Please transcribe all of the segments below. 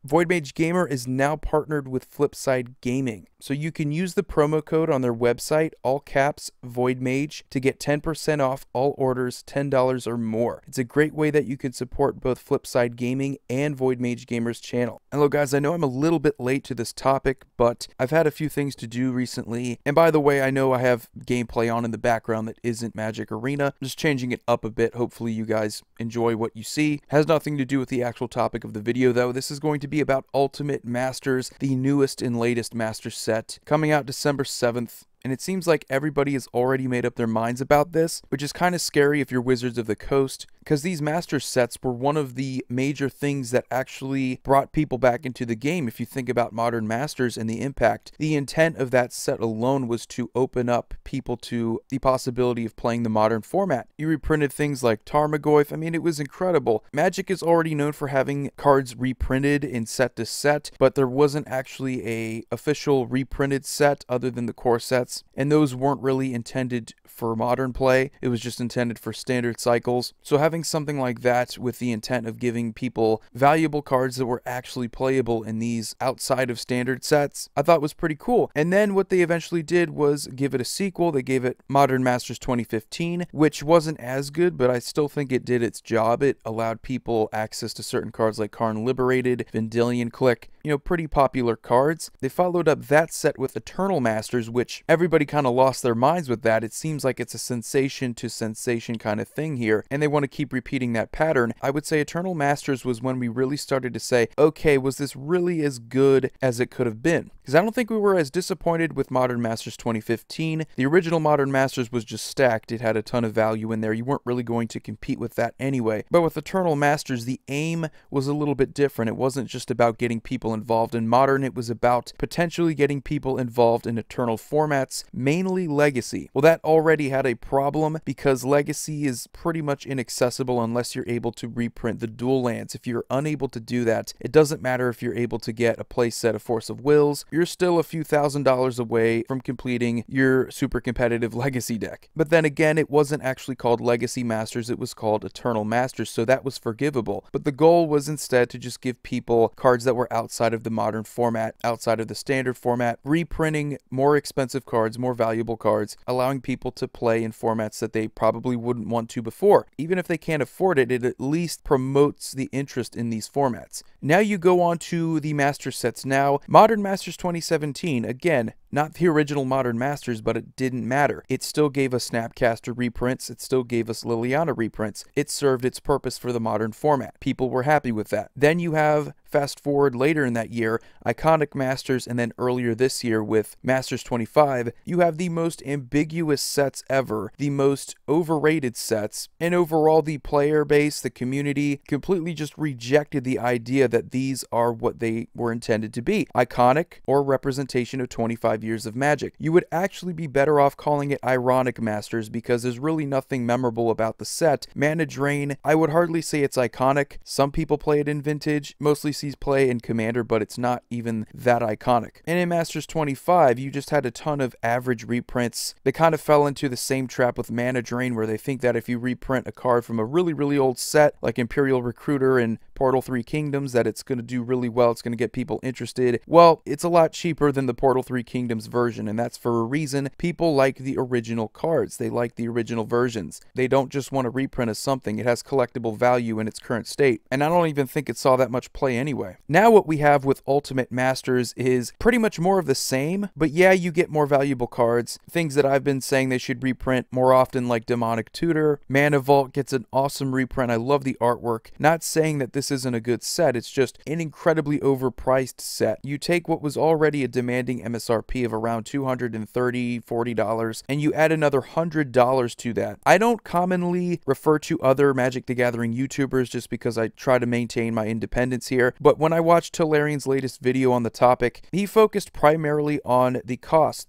Void Mage Gamer is now partnered with Flipside Gaming. So you can use the promo code on their website, all caps, Void Mage, to get 10% off all orders $10 or more. It's a great way that you can support both Flipside Gaming and Void Mage Gamer's channel. And look guys, I know I'm a little bit late to this topic, but I've had a few things to do recently. And by the way, I know I have gameplay on in the background that isn't Magic Arena. I'm just changing it up a bit. Hopefully you guys enjoy what you see. Has nothing to do with the actual topic of the video though. This is going to be about Ultimate Masters, the newest and latest Masters set, coming out December 7th. And it seems like everybody has already made up their minds about this, which is kind of scary if you're Wizards of the Coast, because these Masters sets were one of the major things that actually brought people back into the game. If you think about Modern Masters and the impact, the intent of that set alone was to open up people to the possibility of playing the modern format. You reprinted things like Tarmogoyf. I mean, it was incredible. Magic is already known for having cards reprinted in set to set, but there wasn't actually a official reprinted set other than the core sets. And those weren't really intended for modern play. It was just intended for standard cycles. So having something like that with the intent of giving people valuable cards that were actually playable in these outside of standard sets, I thought was pretty cool. And then what they eventually did was give it a sequel. They gave it Modern Masters 2015, which wasn't as good, but I still think it did its job. It allowed people access to certain cards like Karn Liberated, Vendilion Click, you know, pretty popular cards. They followed up that set with Eternal Masters, which everybody kind of lost their minds with that. It seems like it's a sensation to sensation kind of thing here, and they want to keep repeating that pattern. I would say Eternal Masters was when we really started to say, okay, was this really as good as it could have been? Because I don't think we were as disappointed with Modern Masters 2015. The original Modern Masters was just stacked. It had a ton of value in there. You weren't really going to compete with that anyway. But with Eternal Masters, the aim was a little bit different. It wasn't just about getting people involved in Modern. It was about potentially getting people involved in Eternal formats, mainly Legacy. Well, that already had a problem because Legacy is pretty much inaccessible unless you're able to reprint the dual lands. If you're unable to do that, it doesn't matter if you're able to get a playset of Force of Wills, you're still a few $1,000s away from completing your super competitive Legacy deck. But then again, it wasn't actually called Legacy Masters, it was called Eternal Masters, so that was forgivable. But the goal was instead to just give people cards that were outside of the modern format, outside of the standard format, reprinting more expensive cards, more valuable cards, allowing people to play in formats that they probably wouldn't want to before. Even if they can't afford it, it at least promotes the interest in these formats. Now you go on to the Master sets now. Modern Masters 2017, again, not the original Modern Masters, but it didn't matter. It still gave us Snapcaster reprints. It still gave us Liliana reprints. It served its purpose for the modern format. People were happy with that. Then you have, fast forward later in that year, Iconic Masters, and then earlier this year with Masters 25, you have the most ambiguous sets ever, the most overrated sets, and overall the player base, the community, completely just rejected the idea that these are what they were intended to be. Iconic, or representation of 25 years of Magic. You would actually be better off calling it Ironic Masters because there's really nothing memorable about the set. Mana Drain, I would hardly say it's iconic. Some people play it in Vintage, mostly sees play in Commander, but it's not even that iconic. And in Masters 25, you just had a ton of average reprints. They kind of fell into the same trap with Mana Drain where they think that if you reprint a card from a really old set like Imperial Recruiter and Portal 3 Kingdoms that it's going to do really well, it's going to get people interested. Well, it's a lot cheaper than the Portal 3 Kingdoms version, and that's for a reason. People like the original cards. They like the original versions. They don't just want to reprint of something. It has collectible value in its current state, and I don't even think it saw that much play anyway. Now what we have with Ultimate Masters is pretty much more of the same, but yeah, you get more valuable cards. Things that I've been saying they should reprint more often, like Demonic Tutor. Mana Vault gets an awesome reprint. I love the artwork. Not saying that this isn't a good set, it's just an incredibly overpriced set. You take what was already a demanding MSRP of around $230, $40, and you add another $100 to that. I don't commonly refer to other Magic the Gathering YouTubers just because I try to maintain my independence here, but when I watched Tolarian's latest video on the topic, he focused primarily on the cost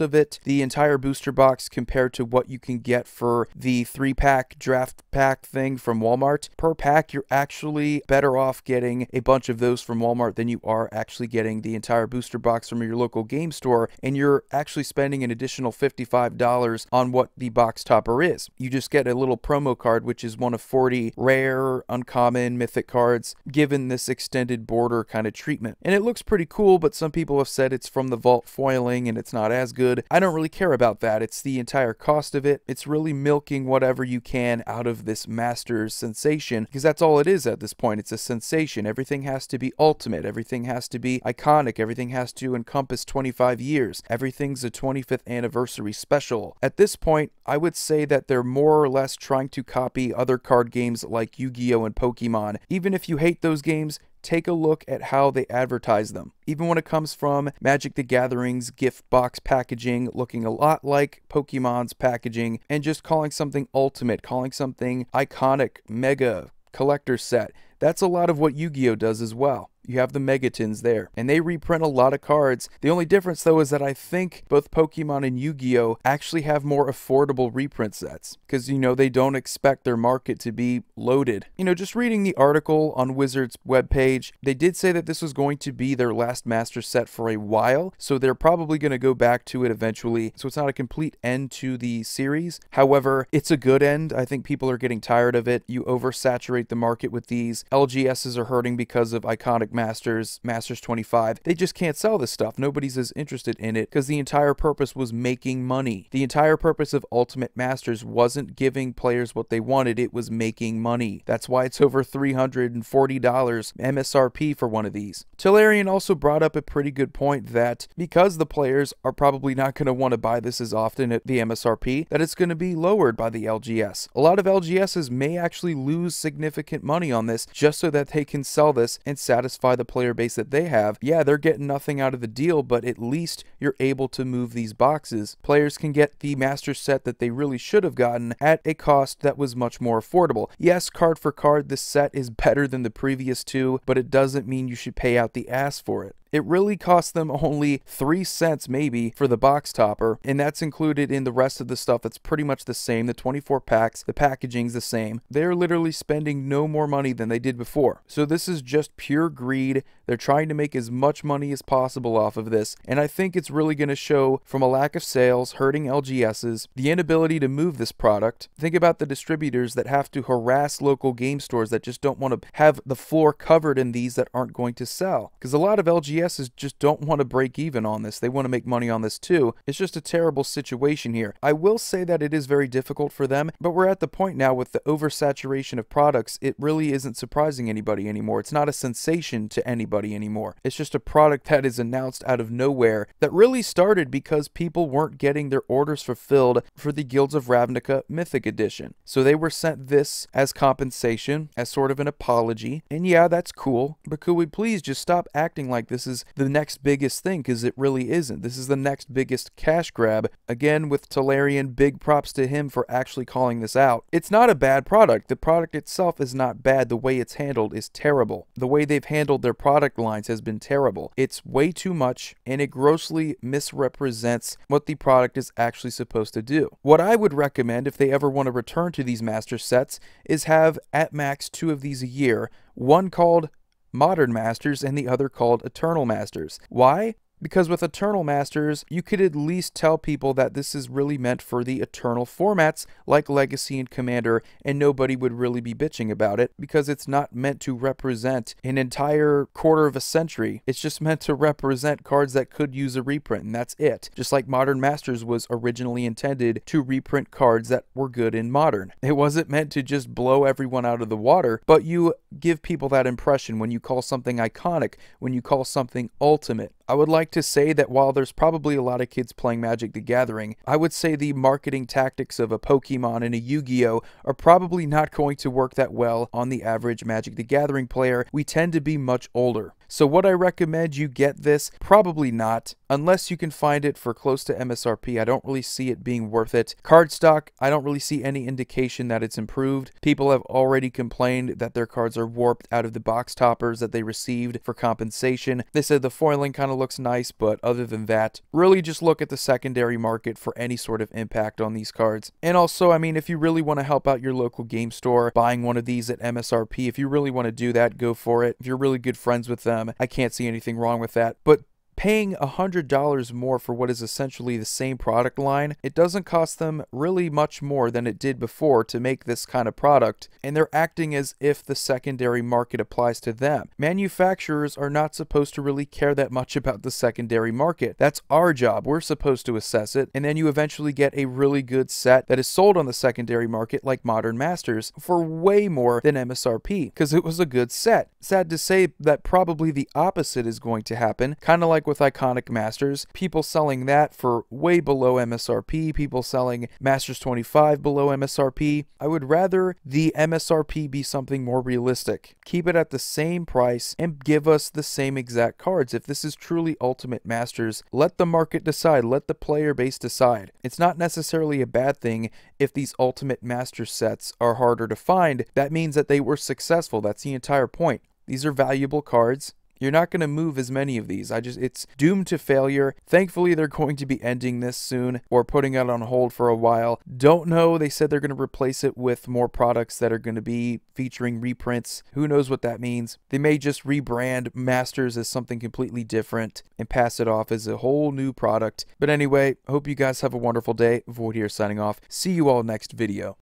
of it, the entire booster box compared to what you can get for the 3-pack draft pack thing from Walmart. Per pack, you're actually probably better off getting a bunch of those from Walmart than you are actually getting the entire booster box from your local game store, and you're actually spending an additional $55 on what the box topper is. You just get a little promo card, which is one of 40 rare, uncommon, mythic cards given this extended border kind of treatment. And it looks pretty cool, but some people have said it's from the vault foiling and it's not as good. I don't really care about that. It's the entire cost of it. It's really milking whatever you can out of this Masters sensation, because that's all it is at this point. It's a sensation. Everything has to be ultimate. Everything has to be iconic. Everything has to encompass 25 years. Everything's a 25th anniversary special. At this point, I would say that they're more or less trying to copy other card games like Yu-Gi-Oh! And Pokemon. Even if you hate those games, take a look at how they advertise them. Even when it comes from Magic the Gathering's gift box packaging looking a lot like Pokemon's packaging, and just calling something ultimate, calling something iconic, mega, collector set. That's a lot of what Yu-Gi-Oh! Does as well. You have the Megatins there, and they reprint a lot of cards. The only difference, though, is that I think both Pokemon and Yu-Gi-Oh! Actually have more affordable reprint sets, because, you know, they don't expect their market to be loaded. You know, just reading the article on Wizards' webpage, they did say that this was going to be their last master set for a while, so they're probably going to go back to it eventually, so it's not a complete end to the series. However, it's a good end. I think people are getting tired of it. You oversaturate the market with these. LGSs are hurting because of iconic Masters 25. They just can't sell this stuff. Nobody's as interested in it because the entire purpose was making money. The entire purpose of Ultimate Masters wasn't giving players what they wanted. It was making money. That's why it's over $340 MSRP for one of these. Tellerian also brought up a pretty good point that because the players are probably not going to want to buy this as often at the MSRP, that it's going to be lowered by the LGS. A lot of LGSs may actually lose significant money on this just so that they can sell this and satisfy the player base that they have. Yeah, they're getting nothing out of the deal, but at least you're able to move these boxes. Players can get the master set that they really should have gotten at a cost that was much more affordable. Yes, card for card, this set is better than the previous two, but it doesn't mean you should pay out the ass for it. It really cost them only 3 cents maybe for the box topper, and that's included in the rest of the stuff that's pretty much the same. The 24 packs, the packaging's the same. They're literally spending no more money than they did before. So this is just pure greed. They're trying to make as much money as possible off of this, and I think it's really going to show from a lack of sales, hurting LGSs, the inability to move this product. Think about the distributors that have to harass local game stores that just don't want to have the floor covered in these that aren't going to sell. Because a lot of LGSs just don't want to break even on this. They want to make money on this too. It's just a terrible situation here. I will say that it is very difficult for them, but we're at the point now with the oversaturation of products, it really isn't surprising anybody anymore. It's not a sensation to anybody anymore. It's just a product that is announced out of nowhere that really started because people weren't getting their orders fulfilled for the Guilds of Ravnica Mythic Edition. So they were sent this as compensation, as sort of an apology. And yeah, that's cool, but could we please just stop acting like this is the next biggest thing, because it really isn't. This is the next biggest cash grab. Again, with Tellerian, big props to him for actually calling this out. It's not a bad product. The product itself is not bad. The way it's handled is terrible. The way they've handled their product lines has been terrible. It's way too much, and it grossly misrepresents what the product is actually supposed to do. What I would recommend if they ever want to return to these master sets is have at max 2 of these a year, one called Modern Masters and the other called Eternal Masters. Why? Because with Eternal Masters, you could at least tell people that this is really meant for the Eternal formats like Legacy and Commander, and nobody would really be bitching about it because it's not meant to represent an entire quarter of a century. It's just meant to represent cards that could use a reprint, and that's it. Just like Modern Masters was originally intended to reprint cards that were good in Modern. It wasn't meant to just blow everyone out of the water, but you give people that impression when you call something iconic, when you call something ultimate. I would like to say that while there's probably a lot of kids playing Magic the Gathering, I would say the marketing tactics of a Pokemon and a Yu-Gi-Oh! Are probably not going to work that well on the average Magic the Gathering player. We tend to be much older. So would I recommend you get this? Probably not, unless you can find it for close to MSRP. I don't really see it being worth it. Cardstock, I don't really see any indication that it's improved. People have already complained that their cards are warped out of the box toppers that they received for compensation. They said the foiling kind of looks nice, but other than that, really just look at the secondary market for any sort of impact on these cards. And also, I mean, if you really want to help out your local game store buying one of these at MSRP, if you really want to do that, go for it. If you're really good friends with them, I can't see anything wrong with that. But paying $100 more for what is essentially the same product line, it doesn't cost them really much more than it did before to make this kind of product, and they're acting as if the secondary market applies to them. Manufacturers are not supposed to really care that much about the secondary market. That's our job. We're supposed to assess it, and then you eventually get a really good set that is sold on the secondary market like Modern Masters for way more than MSRP because it was a good set. Sad to say that probably the opposite is going to happen, kind of like with Iconic Masters, people selling that for way below MSRP, people selling Masters 25 below MSRP. I would rather the MSRP be something more realistic. Keep it at the same price and give us the same exact cards. If this is truly Ultimate Masters, let the market decide, let the player base decide. It's not necessarily a bad thing if these Ultimate Masters sets are harder to find. That means that they were successful. That's the entire point. These are valuable cards. You're not going to move as many of these. It's doomed to failure. Thankfully, they're going to be ending this soon or putting it on hold for a while. Don't know. They said they're going to replace it with more products that are going to be featuring reprints. Who knows what that means? They may just rebrand Masters as something completely different and pass it off as a whole new product. But anyway, hope you guys have a wonderful day. Void here signing off. See you all next video.